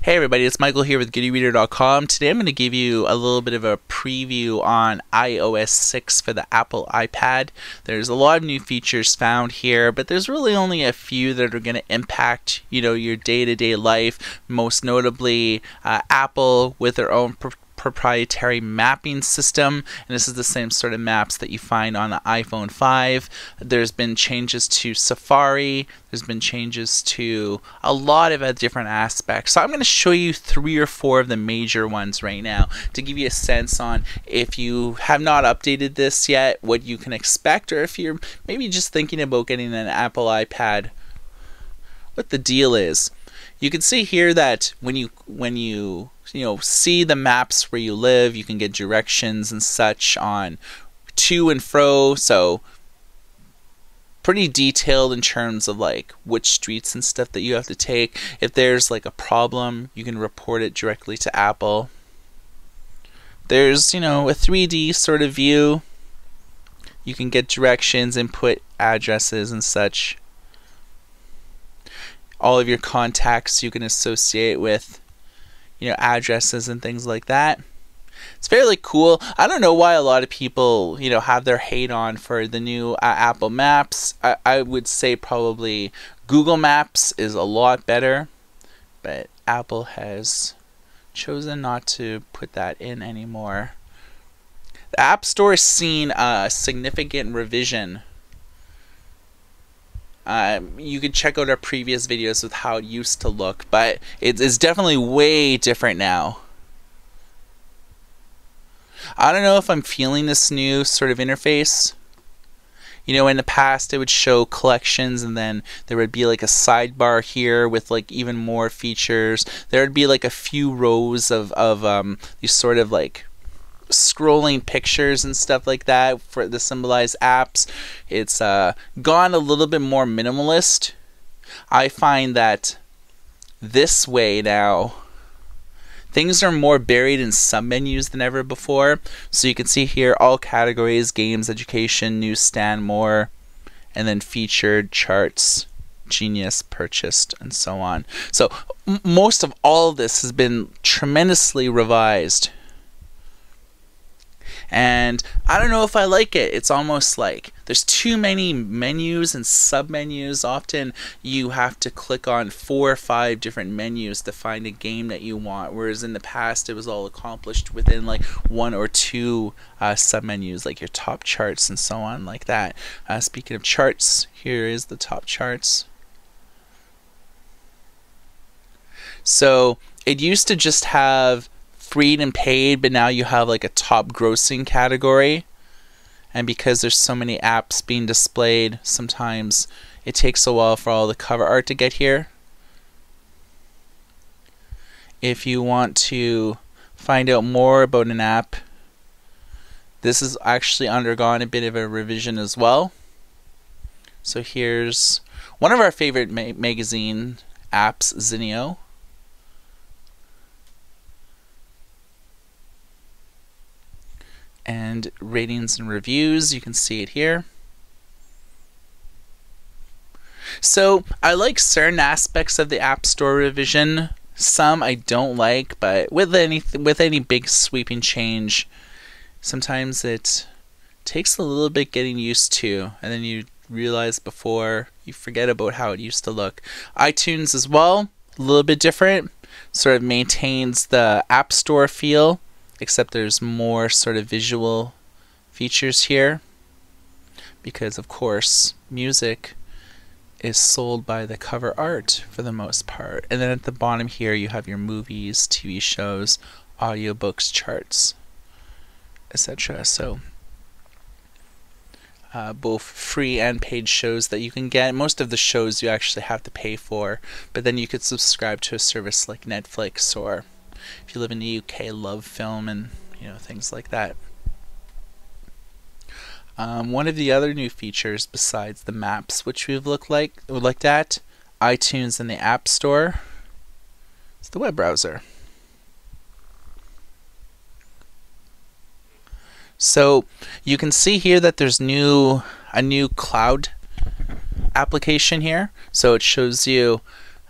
Hey everybody, it's Michael here with GoodYouReader.com. Today I'm going to give you a little bit of a preview on iOS 6 for the Apple iPad. There's a lot of new features found here, but there's really only a few that are going to impact, your day-to-day life. Most notably, Apple with their own proprietary mapping system, and this is the same sort of maps that you find on the iPhone 5. There's been changes to Safari. There's been changes to a lot of different aspects. So I'm going to show you 3 or 4 of the major ones right now to give you a sense on if you have not updated this yet, what you can expect, or if you're maybe just thinking about getting an Apple iPad, what the deal is. You can see here that when you see the maps where you live, you can get directions and such on to and fro, so pretty detailed in terms of like which streets and stuff that you have to take. If there's like a problem, you can report it directly to Apple. There's a 3D sort of view. You can get directions, input addresses and such. All of your contacts you can associate with addresses and things like that. It's fairly cool. I don't know why a lot of people have their hate on for the new Apple Maps. I would say probably Google Maps is a lot better, but Apple has chosen not to put that in anymore. The App Store has seen a significant revision. You can check out our previous videos with how it used to look, but it's definitely way different now. I don't know if I'm feeling this new sort of interface. In the past it would show collections, and then there would be like a sidebar here with like even more features. There would be like a few rows of these sort of like scrolling pictures and stuff like that for the symbolized apps. It's gone a little bit more minimalist. I find that this way now things are more buried in submenus than ever before. So you can see here all categories: games, education, newsstand, more, and then featured, charts, genius, purchased, and so on. So most of all of this has been tremendously revised. And I don't know if I like it. It's almost like there's too many menus and submenus. Often you have to click on 4 or 5 different menus to find a game that you want, whereas in the past it was all accomplished within like 1 or 2 submenus, like your top charts and so on, like that. Speaking of charts, here is the top charts. So it used to just have free and paid, but now you have like a top grossing category, and because there's so many apps being displayed, sometimes it takes a while for all the cover art to get here. If you want to find out more about an app, this has actually undergone a bit of a revision as well. So here's one of our favorite magazine apps, Zinio. And ratings and reviews, you can see it here. So I like certain aspects of the App Store revision. Some I don't like, but with any big sweeping change, sometimes it takes a little bit getting used to, and then you realize before you forget about how it used to look. iTunes as well, a little bit different. Sort of maintains the App Store feel, except there's more sort of visual features here, because of course music is sold by the cover art for the most part. And then at the bottom here you have your movies, TV shows, audiobooks, charts, etc. So both free and paid shows that you can get. Most of the shows you actually have to pay for, but then you could subscribe to a service like Netflix, or if you live in the UK, Love Film, and things like that. One of the other new features besides the maps, which we've looked at, iTunes and the App Store, is the web browser. So you can see here that there's a new cloud application here. So it shows you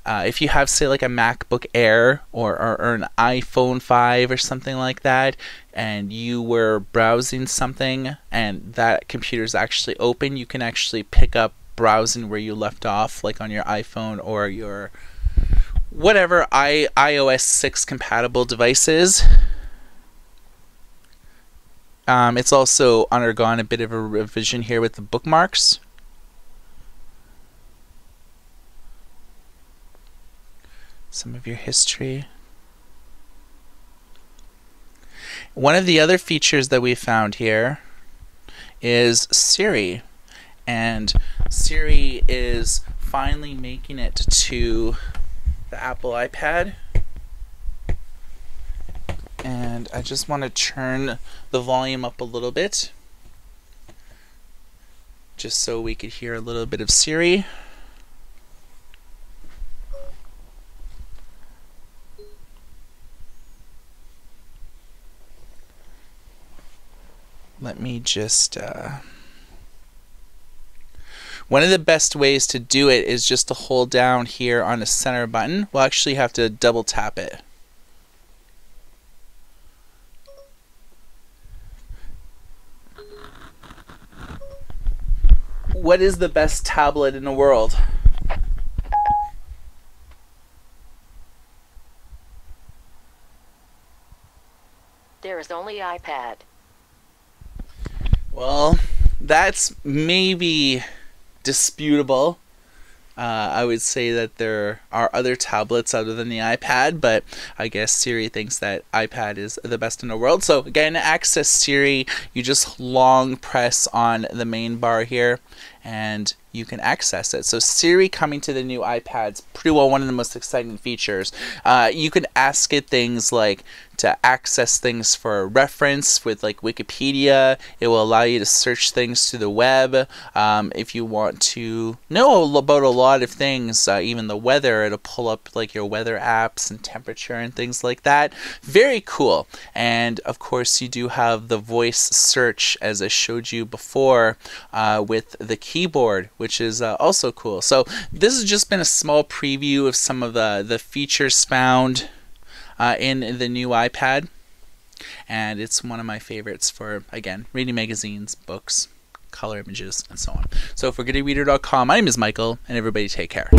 if you have, say, like a MacBook Air or an iPhone 5 or something like that, and you were browsing something and that computer's actually open, you can actually pick up browsing where you left off, like on your iPhone or your whatever iOS 6 compatible devices. It's also undergone a bit of a revision here with the bookmarks. Some of your history. One of the other features that we found here is Siri, and Siri is finally making it to the Apple iPad. And I just want to turn the volume up a little bit just so we could hear a little bit of Siri. Let me just one of the best ways to do it is just to hold down here on the center button. We'll actually have to double tap it. What is the best tablet in the world? There is only iPad. Well, that's maybe disputable. I would say that there are other tablets other than the iPad, but I guess Siri thinks that iPad is the best in the world. So again, to access Siri, you just long press on the main bar here and you can access it. So Siri coming to the new iPad's pretty well one of the most exciting features. You can ask it things like to access things for reference with like Wikipedia. It will allow you to search things through the web. If you want to know about a lot of things, even the weather, it'll pull up like your weather apps and temperature and things like that. Very cool. And of course you do have the voice search as I showed you before with the keyboard, which is also cool. So this has just been a small preview of some of the features found in the new iPad, and it's one of my favorites for, again, reading magazines, books, color images, and so on. So for GoodReader.com, my name is Michael, and everybody take care.